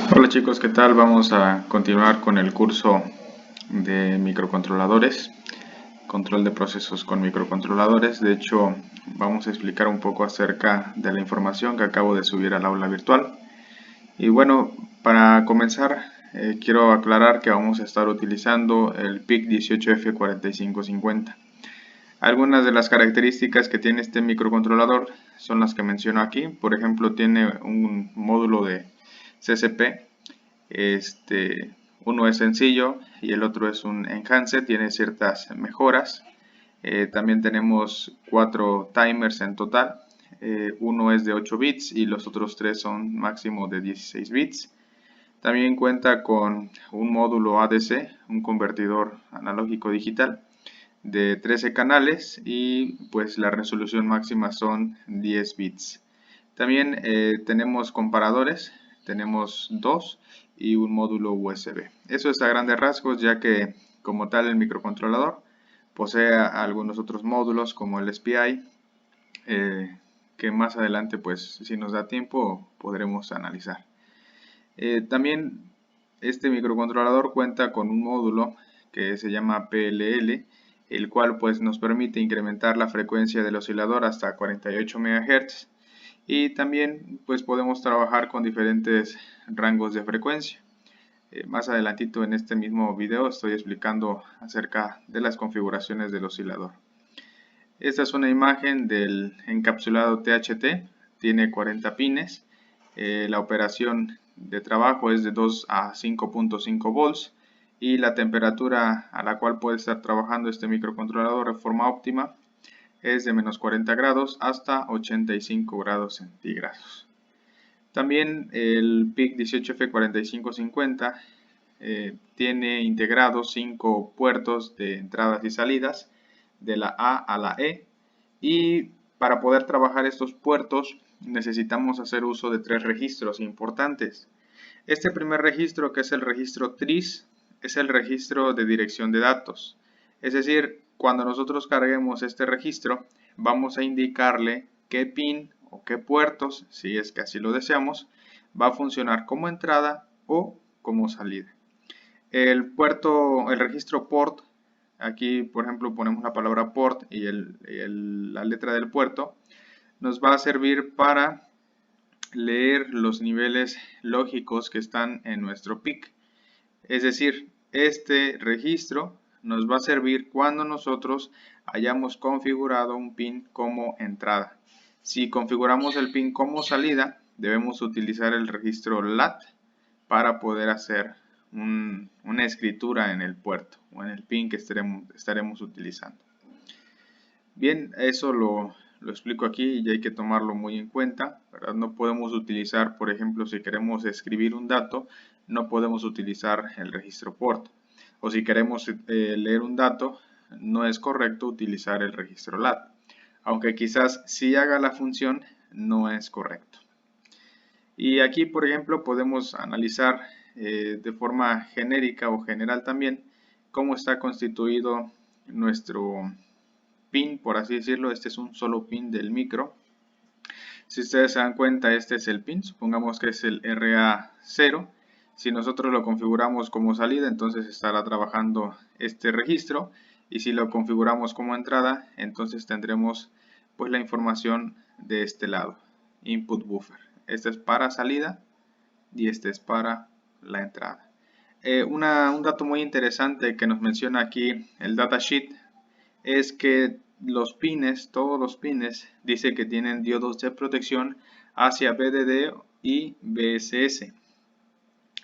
Hola chicos, ¿qué tal? Vamos a continuar con el curso de microcontroladores, control de procesos con microcontroladores. De hecho, vamos a explicar un poco acerca de la información que acabo de subir al aula virtual. Y bueno, para comenzar, quiero aclarar que vamos a estar utilizando el PIC 18F4550. Algunas de las características que tiene este microcontrolador son las que menciono aquí. Por ejemplo, tiene un módulo de CCP. Uno es sencillo y el otro es un enhance, tiene ciertas mejoras. También tenemos 4 timers en total. Uno es de 8 bits y los otros 3 son máximo de 16 bits. También cuenta con un módulo ADC, un convertidor analógico digital de 13 canales y pues la resolución máxima son 10 bits. También tenemos comparadores, tenemos 2 y un módulo USB. Eso es a grandes rasgos, ya que como tal el microcontrolador posee algunos otros módulos como el SPI, que más adelante pues si nos da tiempo podremos analizar. También este microcontrolador cuenta con un módulo que se llama PLL, el cual pues nos permite incrementar la frecuencia del oscilador hasta 48 MHz y también pues podemos trabajar con diferentes rangos de frecuencia. Más adelantito en este mismo video estoy explicando acerca de las configuraciones del oscilador. Esta es una imagen del encapsulado THT, tiene 40 pines. La operación de trabajo es de 2 a 5.5 volts y la temperatura a la cual puede estar trabajando este microcontrolador de forma óptima es de menos 40 grados hasta 85 grados centígrados. También el PIC 18F4550 tiene integrados 5 puertos de entradas y salidas de la A a la E, y para poder trabajar estos puertos necesitamos hacer uso de 3 registros importantes. Este primer registro, que es el registro TRIS, es el registro de dirección de datos. Es decir, cuando nosotros carguemos este registro, vamos a indicarle qué pin o qué puertos, si es que así lo deseamos, va a funcionar como entrada o como salida. El registro port, aquí por ejemplo ponemos la palabra port y la letra del puerto, nos va a servir para leer los niveles lógicos que están en nuestro PIC. Es decir, este registro nos va a servir cuando nosotros hayamos configurado un pin como entrada. Si configuramos el pin como salida, debemos utilizar el registro LAT para poder hacer una escritura en el puerto o en el pin que estaremos utilizando. Bien, eso lo explico aquí y hay que tomarlo muy en cuenta, ¿verdad? No podemos utilizar, por ejemplo, si queremos escribir un dato, no podemos utilizar el registro port. O si queremos leer un dato, no es correcto utilizar el registro LAT. Aunque quizás sí haga la función, no es correcto. Y aquí, por ejemplo, podemos analizar de forma genérica o general también cómo está constituido nuestro pin, por así decirlo. Este es un solo pin del micro. Si ustedes se dan cuenta, este es el pin, supongamos que es el RA0. Si nosotros lo configuramos como salida, entonces estará trabajando este registro, y si lo configuramos como entrada, entonces tendremos pues la información de este lado, input buffer. Este es para salida y este es para la entrada. Un dato muy interesante que nos menciona aquí el datasheet es que los pines, todos los pines, dice que tienen diodos de protección hacia BDD y BSS.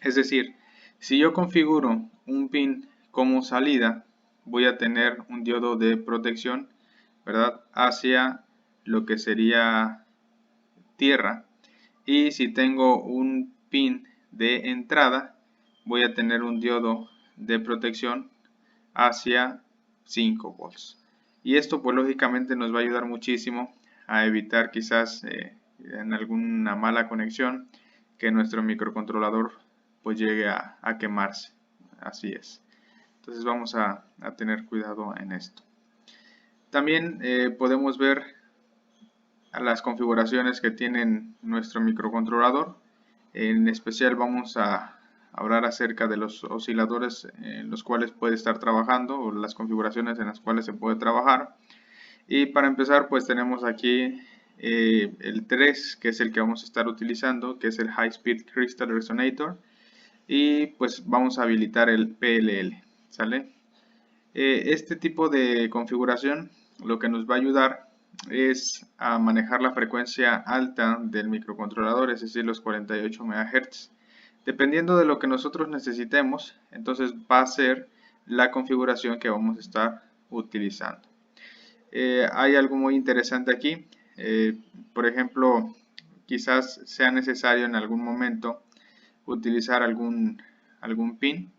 Es decir, si yo configuro un pin como salida, voy a tener un diodo de protección, ¿verdad?, hacia lo que sería tierra. Y si tengo un pin de entrada, voy a tener un diodo de protección hacia 5 volts. Y esto pues lógicamente nos va a ayudar muchísimo a evitar quizás en alguna mala conexión que nuestro microcontrolador pues llegue a quemarse. Así es. Entonces vamos a tener cuidado en esto. También podemos ver las configuraciones que tiene nuestro microcontrolador. En especial vamos a hablar acerca de los osciladores en los cuales puede estar trabajando o las configuraciones en las cuales se puede trabajar. Y para empezar, pues tenemos aquí el 3, que es el que vamos a estar utilizando, que es el High Speed Crystal Resonator. Y pues vamos a habilitar el PLL, ¿sale? Este tipo de configuración lo que nos va a ayudar es a manejar la frecuencia alta del microcontrolador, es decir, los 48 MHz. Dependiendo de lo que nosotros necesitemos, entonces va a ser la configuración que vamos a estar utilizando. Hay algo muy interesante aquí. Por ejemplo, quizás sea necesario en algún momento utilizar algún pin.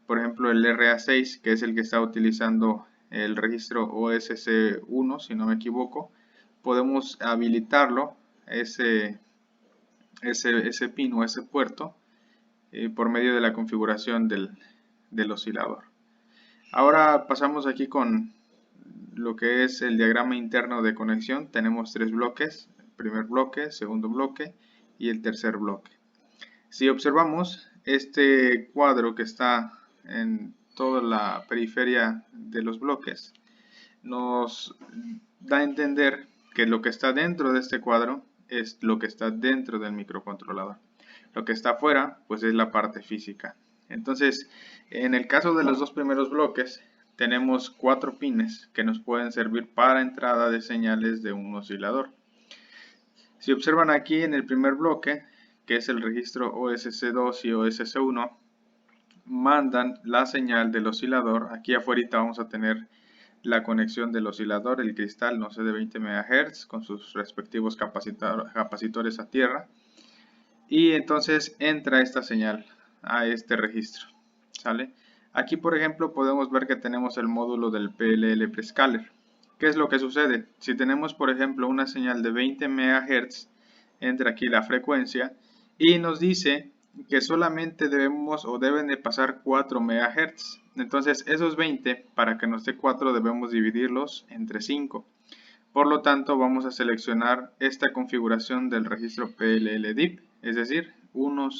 Por ejemplo, el RA6, que es el que está utilizando el registro OSC1, si no me equivoco, podemos habilitarlo, ese pin o ese puerto, por medio de la configuración del oscilador. Ahora pasamos aquí con lo que es el diagrama interno de conexión. Tenemos tres bloques: el primer bloque, segundo bloque y el tercer bloque. Si observamos este cuadro que está en toda la periferia de los bloques, nos da a entender que lo que está dentro de este cuadro es lo que está dentro del microcontrolador. Lo que está afuera, pues es la parte física. Entonces, en el caso de los dos primeros bloques, tenemos 4 pines que nos pueden servir para entrada de señales de un oscilador. Si observan aquí en el primer bloque, que es el registro OSC2 y OSC1, mandan la señal del oscilador. Aquí afuera vamos a tener la conexión del oscilador, el cristal, no sé, de 20 MHz con sus respectivos capacitores a tierra. Y entonces entra esta señal a este registro, ¿sale? Aquí, por ejemplo, podemos ver que tenemos el módulo del PLL Prescaler. ¿Qué es lo que sucede? Si tenemos, por ejemplo, una señal de 20 MHz, entra aquí la frecuencia y nos dice que solamente debemos o deben de pasar 4 MHz. Entonces, esos 20, para que nos dé 4, debemos dividirlos entre 5. Por lo tanto, vamos a seleccionar esta configuración del registro PLL-DIP, es decir, 100.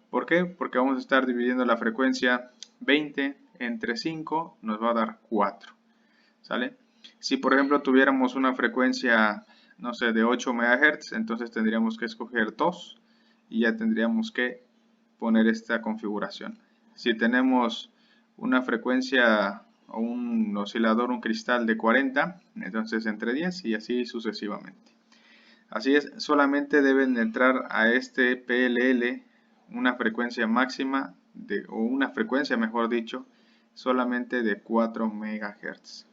¿Por qué? Porque vamos a estar dividiendo la frecuencia 20 entre 5, nos va a dar 4. ¿Sale? Si por ejemplo tuviéramos una frecuencia, no sé, de 8 MHz, entonces tendríamos que escoger 2 y ya tendríamos que poner esta configuración. Si tenemos una frecuencia o un oscilador, un cristal de 40, entonces entre 10 y así sucesivamente. Así es, solamente deben entrar a este PLL una frecuencia máxima o una frecuencia, mejor dicho, solamente de 4 MHz.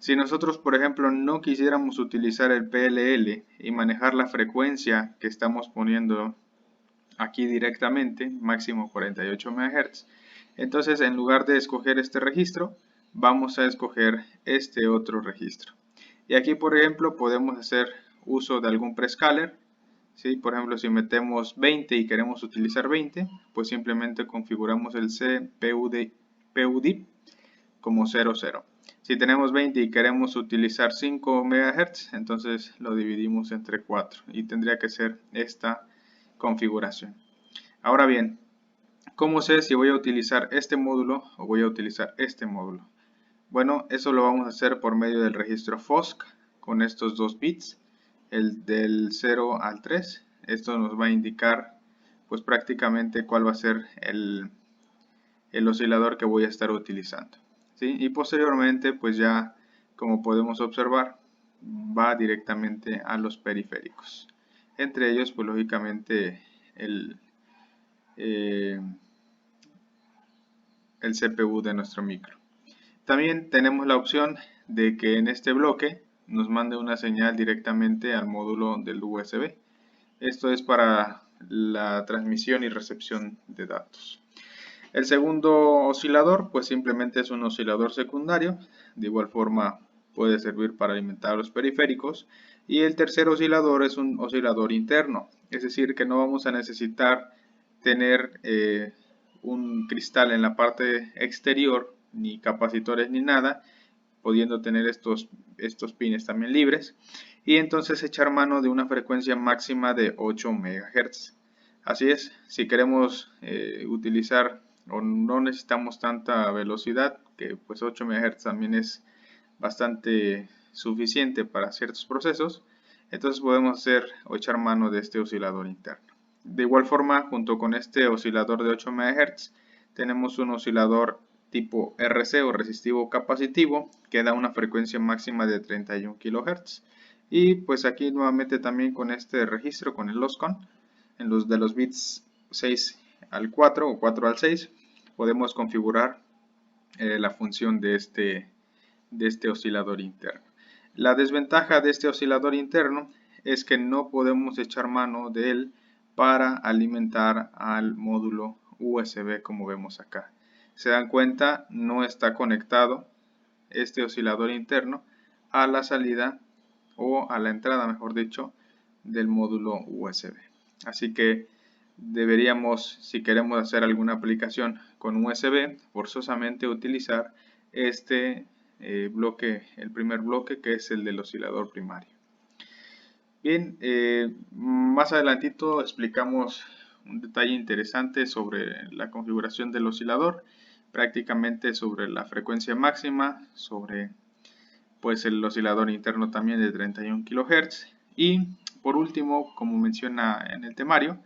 Si nosotros, por ejemplo, no quisiéramos utilizar el PLL y manejar la frecuencia que estamos poniendo aquí directamente, máximo 48 MHz, entonces en lugar de escoger este registro, vamos a escoger este otro registro. Y aquí, por ejemplo, podemos hacer uso de algún prescaler. ¿Sí? Por ejemplo, si metemos 20 y queremos utilizar 20, pues simplemente configuramos el CPUDIP como 00. Si tenemos 20 y queremos utilizar 5 MHz, entonces lo dividimos entre 4 y tendría que ser esta configuración. Ahora bien, ¿cómo sé si voy a utilizar este módulo o voy a utilizar este módulo? Bueno, eso lo vamos a hacer por medio del registro FOSC con estos 2 bits, el del 0 al 3. Esto nos va a indicar pues prácticamente cuál va a ser el oscilador que voy a estar utilizando. ¿Sí? Y posteriormente, pues ya como podemos observar, va directamente a los periféricos. Entre ellos, pues lógicamente el CPU de nuestro micro. También tenemos la opción de que en este bloque nos mande una señal directamente al módulo del USB. Esto es para la transmisión y recepción de datos. El segundo oscilador pues simplemente es un oscilador secundario, de igual forma puede servir para alimentar los periféricos. Y el tercer oscilador es un oscilador interno, es decir que no vamos a necesitar tener un cristal en la parte exterior, ni capacitores ni nada, pudiendo tener estos pines también libres, y entonces echar mano de una frecuencia máxima de 8 MHz. Así es, si queremos utilizar o no necesitamos tanta velocidad, que pues 8 MHz también es bastante suficiente para ciertos procesos, entonces podemos hacer o echar mano de este oscilador interno. De igual forma, junto con este oscilador de 8 MHz, tenemos un oscilador tipo RC o resistivo capacitivo que da una frecuencia máxima de 31 kHz. Y pues aquí nuevamente también con este registro, con el LOSCON, en los de los bits 6 al 4 o 4 al 6, podemos configurar la función de este oscilador interno. La desventaja de este oscilador interno es que no podemos echar mano de él para alimentar al módulo USB, como vemos acá. Se dan cuenta, no está conectado este oscilador interno a la salida o a la entrada, mejor dicho, del módulo USB. Así que deberíamos, si queremos hacer alguna aplicación con USB, forzosamente utilizar este bloque, el primer bloque, que es el del oscilador primario. Bien, más adelantito explicamos un detalle interesante sobre la configuración del oscilador, prácticamente sobre la frecuencia máxima, sobre pues el oscilador interno también de 31 kHz, y por último, como menciona en el temario,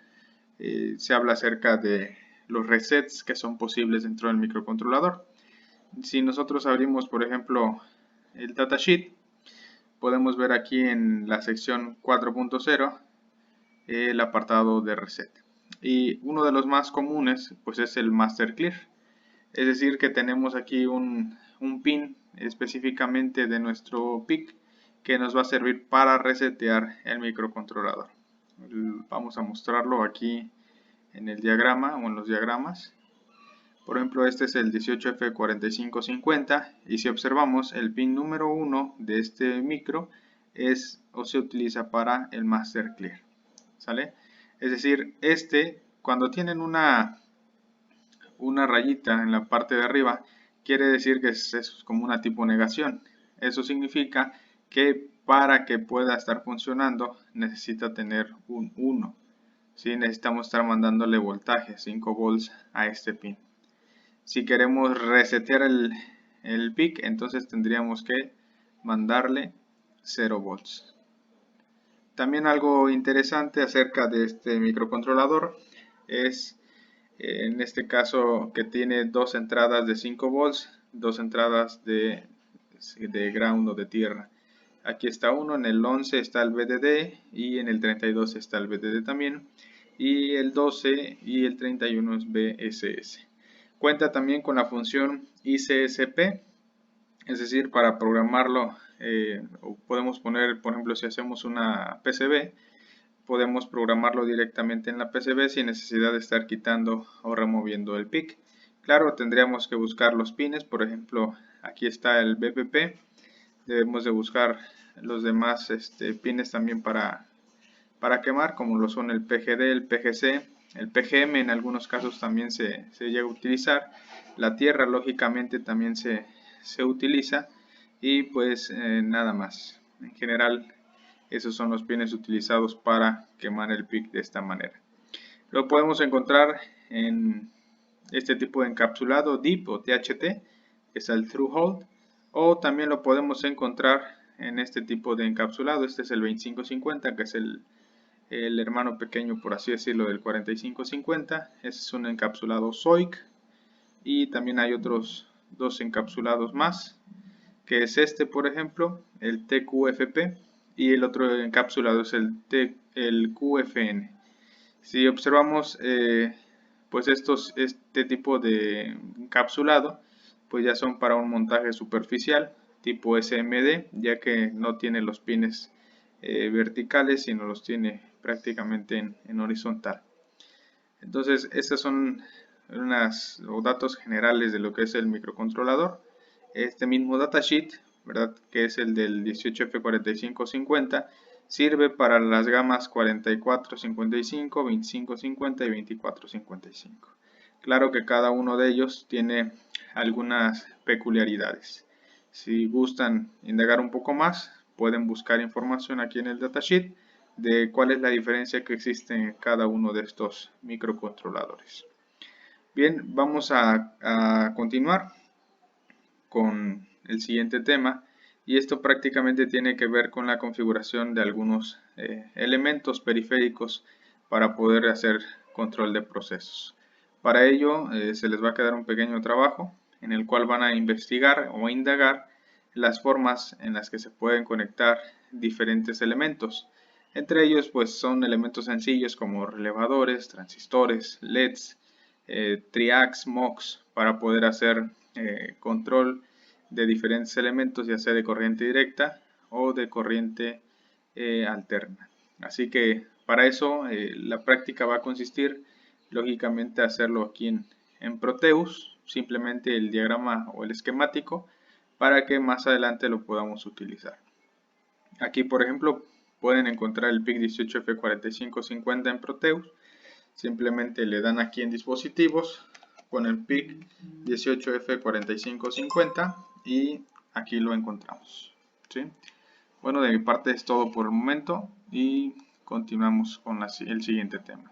se habla acerca de los resets que son posibles dentro del microcontrolador. Si nosotros abrimos, por ejemplo, el datasheet, podemos ver aquí en la sección 4.0 el apartado de reset. Y uno de los más comunes pues es el master clear. Es decir, que tenemos aquí un pin específicamente de nuestro PIC que nos va a servir para resetear el microcontrolador. Vamos a mostrarlo aquí en el diagrama o en los diagramas. Por ejemplo, este es el 18F4550 y si observamos el pin número 1 de este micro es o se utiliza para el master clear. ¿Sale? Es decir, cuando tienen una rayita en la parte de arriba, quiere decir que es como una tipo negación. Eso significa que para que pueda estar funcionando necesita tener un 1. ¿Sí? Necesitamos estar mandándole voltaje, 5 volts a este pin. Si queremos resetear el PIC, entonces tendríamos que mandarle 0 volts. También algo interesante acerca de este microcontrolador es, en este caso, que tiene dos entradas de 5 volts, dos entradas de ground o de tierra. Aquí está uno, en el 11 está el VDD y en el 32 está el VDD también, y el 12 y el 31 es VSS. Cuenta también con la función ICSP, es decir, para programarlo podemos poner, por ejemplo, si hacemos una PCB, podemos programarlo directamente en la PCB sin necesidad de estar quitando o removiendo el PIC. Claro, tendríamos que buscar los pines, por ejemplo, aquí está el BPP, debemos de buscar los demás pines también para quemar, como lo son el PGD, el PGC, el PGM en algunos casos también se llega a utilizar, la tierra lógicamente también se utiliza y pues nada más. En general esos son los pines utilizados para quemar el PIC de esta manera. Lo podemos encontrar en este tipo de encapsulado DIP o THT, que es el through-hole, o también lo podemos encontrar en este tipo de encapsulado. Este es el 2550, que es el hermano pequeño, por así decirlo, del 4550. Este es un encapsulado SOIC, y también hay otros dos encapsulados más, que es este, por ejemplo, el TQFP, y el otro encapsulado es el QFN. Si observamos pues este tipo de encapsulado, pues ya son para un montaje superficial tipo SMD, ya que no tiene los pines verticales, sino los tiene prácticamente en horizontal. Entonces, estos son los datos generales de lo que es el microcontrolador. Este mismo datasheet, ¿verdad?, que es el del 18F4550, sirve para las gamas 4455, 2550 y 2455. Claro que cada uno de ellos tiene algunas peculiaridades. Si gustan indagar un poco más, pueden buscar información aquí en el datasheet, de cuál es la diferencia que existe en cada uno de estos microcontroladores. Bien, vamos a continuar con el siguiente tema, y esto prácticamente tiene que ver con la configuración de algunos elementos periféricos para poder hacer control de procesos. Para ello se les va a quedar un pequeño trabajo en el cual van a investigar o indagar las formas en las que se pueden conectar diferentes elementos. Entre ellos pues son elementos sencillos como relevadores, transistores, LEDs, triacs, MOX, para poder hacer control de diferentes elementos, ya sea de corriente directa o de corriente alterna. Así que para eso la práctica va a consistir lógicamente hacerlo aquí en Proteus, simplemente el diagrama o el esquemático, para que más adelante lo podamos utilizar. Aquí por ejemplo pueden encontrar el PIC 18F4550 en Proteus. Simplemente le dan aquí en dispositivos con el PIC 18F4550 y aquí lo encontramos, ¿sí? Bueno, de mi parte es todo por el momento y continuamos con el siguiente tema.